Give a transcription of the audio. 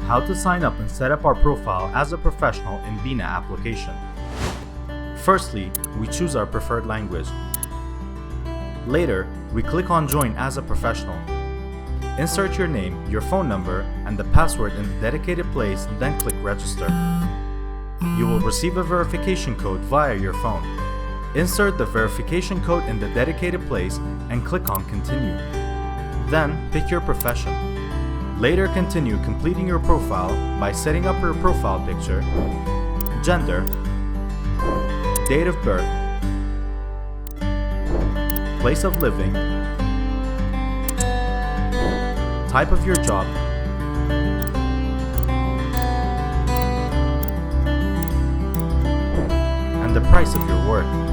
how to sign up and set up our profile as a professional in Bina application. Firstly, we choose our preferred language. Later, we click on Join as a professional. Insert your name, your phone number, and the password in the dedicated place, then click Register. You will receive a verification code via your phone. Insert the verification code in the dedicated place and click on Continue. Then, pick your profession. Later, continue completing your profile by setting up your profile picture, gender, date of birth, place of living, type of your job, and the price of your work.